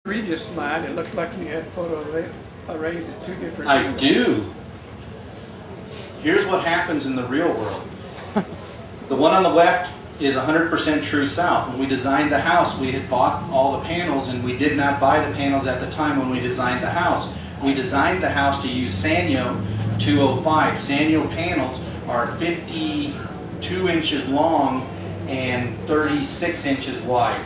Previous slide, it looked like you had photo arrays at two different I angles. do. Here's what happens in the real world. The one on the left is 100% true south. When we designed the house, we had bought all the panels, and we did not buy the panels at the time when we designed the house. We designed the house to use Sanyo 205. Sanyo panels are 52 inches long and 36 inches wide.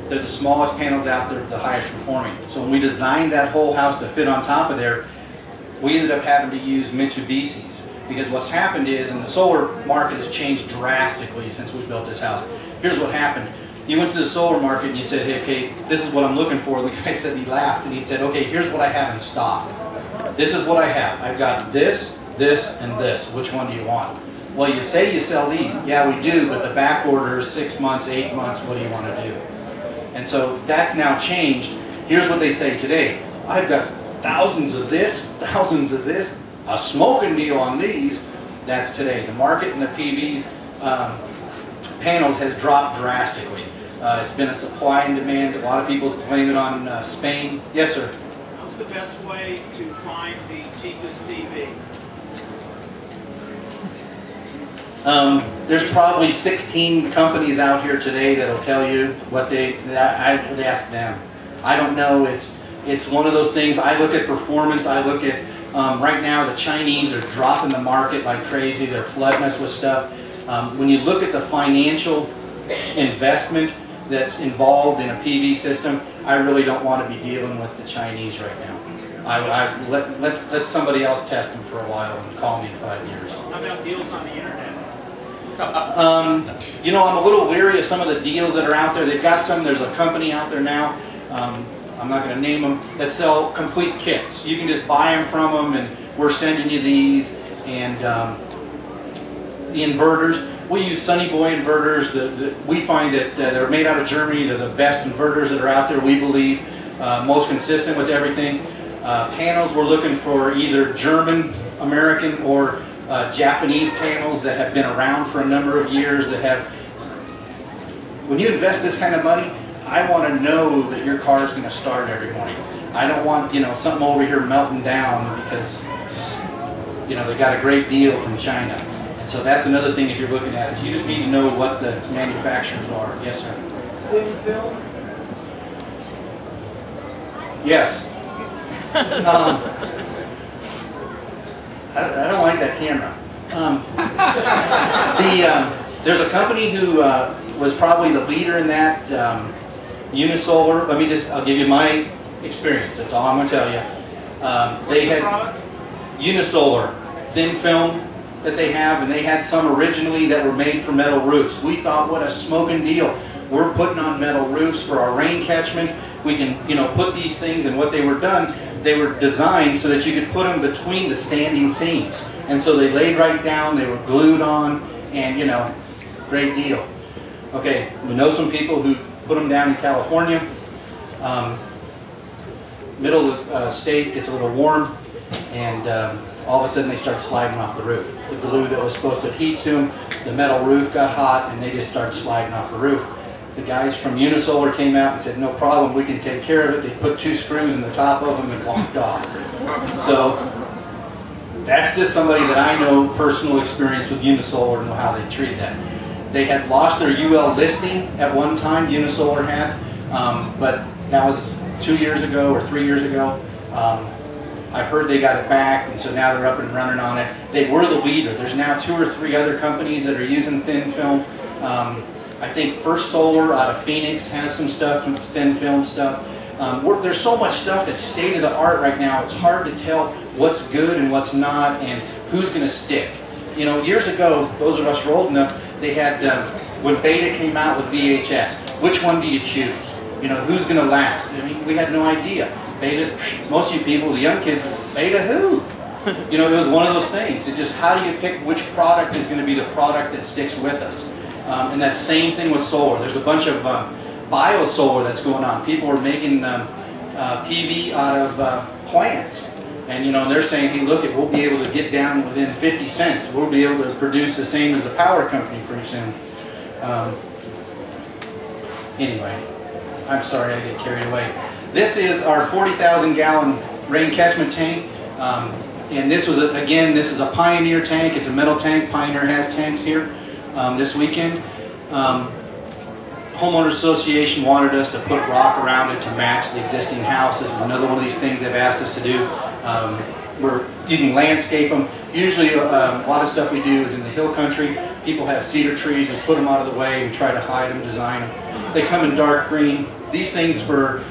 They're the smallest panels out there, the highest performing. So when we designed that whole house to fit on top of there, we ended up having to use Mitsubishi's. Because what's happened is, and the solar market has changed drastically since we built this house. Here's what happened. You went to the solar market and you said, hey, okay, this is what I'm looking for. And the guy said, he laughed, and he said, okay, here's what I have in stock. This is what I have. I've got this, this, and this. Which one do you want? Well, you say you sell these. Yeah, we do, but the back order is 6 months, 8 months. What do you want to do? And so that's now changed. Here's what they say today. I've got thousands of this, thousands of this, a smoking deal on these. That's today. The market in the PV panels has dropped drastically. It's been a supply and demand. A lot of people blame it on Spain. Yes, sir? What's the best way to find the cheapest PV? There's probably 16 companies out here today that'll tell you what I would ask them. I don't know. It's one of those things. I look at performance. I look at right now the Chinese are dropping the market like crazy. They're flooding us with stuff. When you look at the financial investment that's involved in a PV system, I really don't want to be dealing with the Chinese right now. Let somebody else test them for a while and call me in 5 years. How about deals on the internet? You know, I'm a little leery of some of the deals that are out there. They've got some, there's a company out there now, I'm not going to name them, that sell complete kits. You can just buy them from them, and we're sending you these. And the inverters, we use Sunny Boy inverters. We find that they're made out of Germany. They're the best inverters that are out there, we believe, most consistent with everything. Panels, we're looking for either German, American, or Japanese panels that have been around for a number of years, that have, when you invest this kind of money, I want to know that your car is going to start every morning. I don't want, you know, something over here melting down because, you know, they got a great deal from China. And so that's another thing if you're looking at it. You just need to know what the manufacturers are. Yes, sir? Thin film? Yes. I don't like that camera. There's a company who was probably the leader in that, Unisolar. I'll give you my experience. That's all I'm going to tell you. They had Unisolar, thin film that they have, and they had some originally that were made for metal roofs. We thought, what a smoking deal. We're putting on metal roofs for our rain catchment. We can, you know, put these things, and what they were done, they were designed so that you could put them between the standing seams. And so they laid right down, they were glued on, and, you know, great deal. Okay, we know some people who put them down in California. Middle of the state gets a little warm, and all of a sudden they start sliding off the roof. The glue that was supposed to heat to them, the metal roof got hot, and they just started sliding off the roof. The guys from Unisolar came out and said, no problem, we can take care of it. They put 2 screws in the top of them and walked off. So that's just somebody that I know, personal experience with Unisolar, and know how they treat that. They had lost their UL listing at one time, Unisolar had, but that was 2 years ago or 3 years ago. I've heard they got it back, and so now they're up and running on it. They were the leader. There's now 2 or 3 other companies that are using thin film. I think First Solar out of Phoenix has some stuff, thin film stuff. There's so much stuff that's state of the art right now. It's hard to tell what's good and what's not, and who's going to stick. You know, years ago, those of us who are old enough, they had, when Beta came out with VHS, which one do you choose? You know, who's going to last? I mean, we had no idea. Beta, most of you people, the young kids, Beta who? You know, it was one of those things. It just, how do you pick which product is going to be the product that sticks with us? And that same thing with solar. There's a bunch of bio-solar that's going on. People are making PV out of plants. And, you know, they're saying, hey, look, we'll be able to get down within 50 cents. We'll be able to produce the same as the power company pretty soon. Anyway, I'm sorry I get carried away. This is our 40,000 gallon rain catchment tank. And this was, again, this is a Pioneer tank. It's a metal tank. Pioneer has tanks here this weekend. Homeowners Association wanted us to put rock around it to match the existing house. This is another one of these things they've asked us to do. Where you can landscape them. Usually a lot of stuff we do is in the hill country. People have cedar trees, we put them out of the way, we try to hide them, design them. They come in dark green. These things for,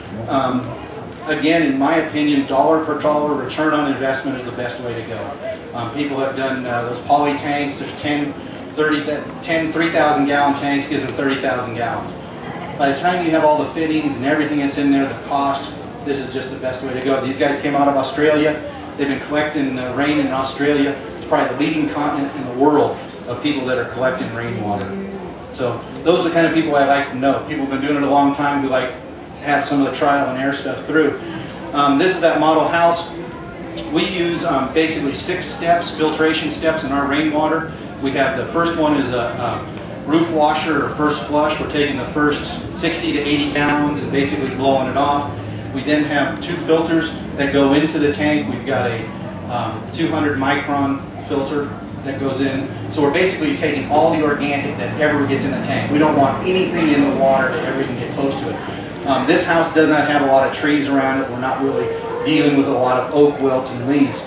again, in my opinion, dollar per dollar return on investment is the best way to go. People have done those poly tanks. There's 3,000 gallon tanks gives them 30,000 gallons. By the time you have all the fittings and everything that's in there, the cost, this is just the best way to go. These guys came out of Australia. They've been collecting rain in Australia. It's probably the leading continent in the world of people that are collecting rainwater. So those are the kind of people I like to know. People have been doing it a long time who like to have some of the trial and error stuff through. This is that model house. We use basically 6 steps, filtration steps in our rainwater. We have the first one is a roof washer or first flush. We're taking the first 60 to 80 gallons and basically blowing it off. We then have 2 filters that go into the tank. We've got a 200 micron filter that goes in. So we're basically taking all the organic that ever gets in the tank. We don't want anything in the water that ever even get close to it. This house does not have a lot of trees around it. We're not really dealing with a lot of oak wilt and weeds.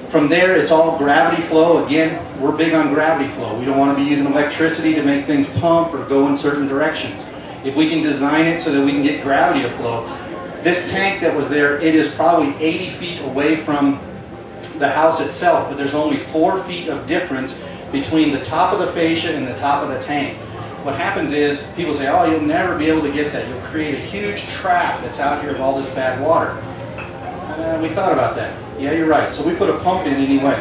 From there, it's all gravity flow. Again, we're big on gravity flow. We don't want to be using electricity to make things pump or go in certain directions. If we can design it so that we can get gravity to flow. This tank that was there, it is probably 80 feet away from the house itself, but there's only 4 feet of difference between the top of the fascia and the top of the tank. What happens is, people say, oh, you'll never be able to get that. You'll create a huge trap that's out here of all this bad water. We thought about that. Yeah, you're right. So we put a pump in anyway.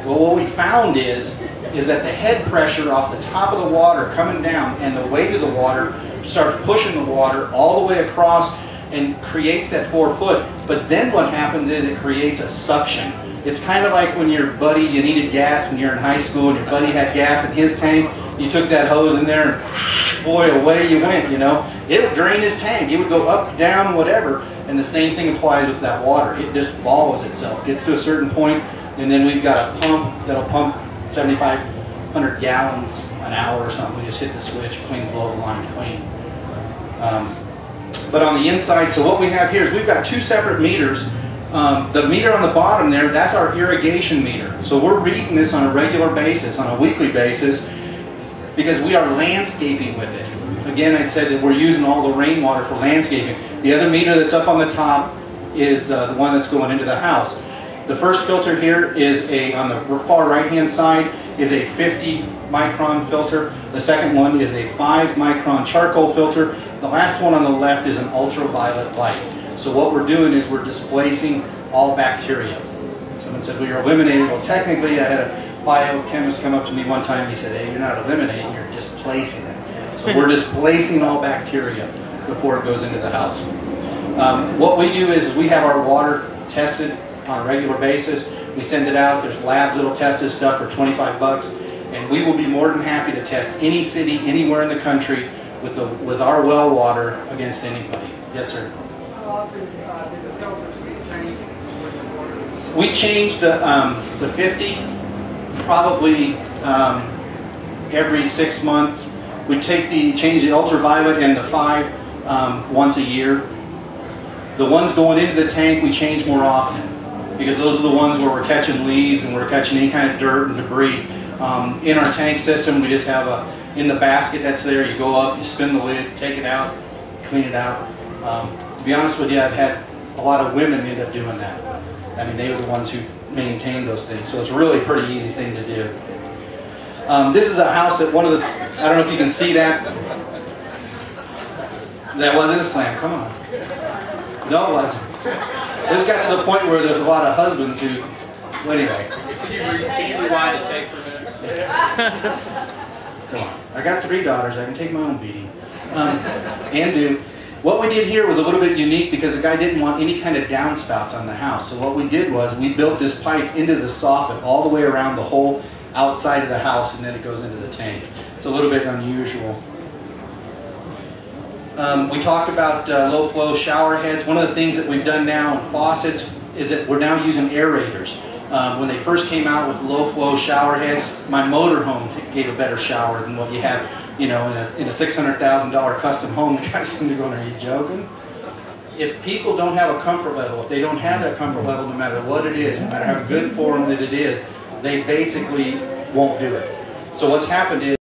Well, what we found is that the head pressure off the top of the water coming down and the weight of the water starts pushing the water all the way across and creates that 4 foot. But then what happens is it creates a suction. It's kind of like when your buddy, you needed gas when you're in high school and your buddy had gas in his tank. You took that hose in there and boy, away you went, you know. It would drain his tank. It would go up, down, whatever. And the same thing applies with that water. It just follows itself, gets to a certain point, and then we've got a pump that'll pump 7,500 gallons an hour or something. We just hit the switch, clean, blow the line clean. But on the inside, so what we have here is we've got 2 separate meters. The meter on the bottom there, that's our irrigation meter. So we're reading this on a regular basis, on a weekly basis, because we are landscaping with it. Again, I said that we're using all the rainwater for landscaping. The other meter that's up on the top is the one that's going into the house. The first filter here is on the far right-hand side is a 50 micron filter. The second one is a 5 micron charcoal filter. The last one on the left is an ultraviolet light. So what we're doing is we're displacing all bacteria. Someone said, well, you're eliminating. Well, technically, I had a biochemist come up to me one time and he said, hey, you're not eliminating, you're displacing it. So we're displacing all bacteria before it goes into the house. What we do is we have our water tested on a regular basis. We send it out. There's labs that'll test this stuff for 25 bucks. And we will be more than happy to test any city, anywhere in the country with our well water against anybody. Yes, sir? How often do the filters be changed with the water? We change the 50 probably every 6 months. We change the ultraviolet and the 5 once a year. The ones going into the tank we change more often because those are the ones where we're catching leaves and we're catching any kind of dirt and debris. In our tank system, we just have in the basket that's there, you go up, you spin the lid, take it out, clean it out. To be honest with you, I've had a lot of women end up doing that. I mean, they were the ones who maintained those things, so it's a really pretty easy thing to do. This is a house that I don't know if you can see that. That wasn't a slam, come on. No, it wasn't. This got to the point where there's a lot of husbands who, well, anyway. Can you rewind and take for a minute? Come on. I got 3 daughters, I can take my own beating. And do. What we did here was a little bit unique because the guy didn't want any kind of downspouts on the house. So what we did was we built this pipe into the soffit all the way around the whole outside of the house, and then it goes into the tank. It's a little bit unusual. We talked about low flow shower heads. One of the things that we've done now in faucets is that we're now using aerators. When they first came out with low flow shower heads, my motorhome gave a better shower than what you have, you know, in a $600,000 custom home. The guys seem to go, are you joking? If people don't have a comfort level, if they don't have that comfort level, no matter what it is, no matter how good for them that it is, they basically won't do it. So what's happened is